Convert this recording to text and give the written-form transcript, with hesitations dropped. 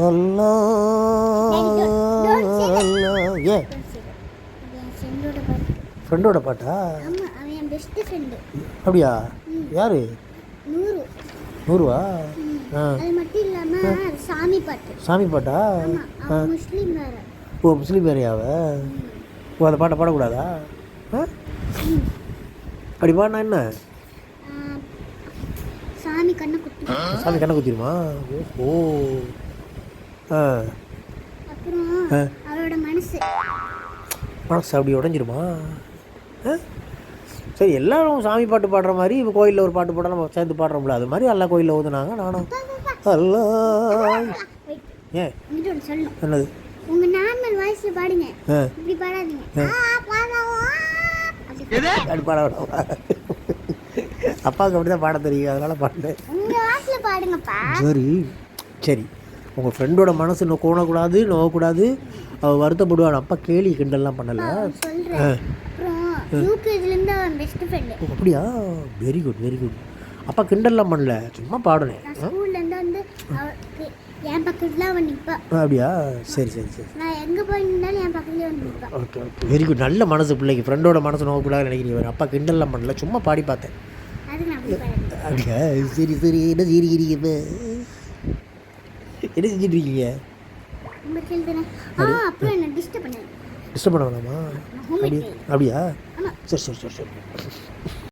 அல்லா ஏ ஃப்ரெண்டோட பாட்டா? அப்படியா? யாரு? நூறுவா? சாமி பாட்டா? ஓ முஸ்லீம் வேறையாவ? ஓ அந்த பாட்டை பாடக்கூடாதா? அப்படி பாடினா என்ன? சாமி கண்ணை குத்திருமா? ஓ மனசு அப்படி உடஞ்சிருமா? சரி, எல்லாரும் சாமி பாட்டு பாடுற மாதிரி இப்போ கோயிலில் ஒரு பாட்டு போட்டால் நம்ம சேர்ந்து பாடுறோம்ல, அது மாதிரி எல்லா கோயிலில் ஊதுனாங்க. நானும் அல்லா. ஏன் என்னது? உங்க நார்மல் வாய்ஸ்ல பாடுங்க, இப்படி பாடாதீங்க. அப்படி பாட விடாம அப்பாவுக்கு அப்படி தான் பாட தெரியும், அதனால் பாடுறேன். உங்க வாய்ஸ்ல பாடுங்கப்பா. சரி உங்கள் ஃப்ரெண்டோட மனசு கோணக்கூடாது, நோகக்கூடாது, அவள் வருத்தப்படுவாள். அப்பா கேலி கிண்டல்லாம் பண்ணலை. அப்படியா? Very good very good. அப்பா கிண்டல்லாம் பண்ணல, சும்மா பாடுனேன். அப்படியா? சரி சரி சரி. Okay okay very good. நல்ல மனசு பிள்ளைக்கு. ஃப்ரெண்டோட மனசு நோக்கக்கூடாது நினைக்கிறீங்க. அப்பா கிண்டல்லாம் பண்ணல, சும்மா பாடி பார்த்தேன். அப்படியா? சரி சரி. என்ன செய்றீங்க? என்ன செஞ்சுட்டு இருக்கீங்க? டிஸ்டர்ப் பண்ண வேணாமா? அப்படியா? சரி சரி சரி சரி.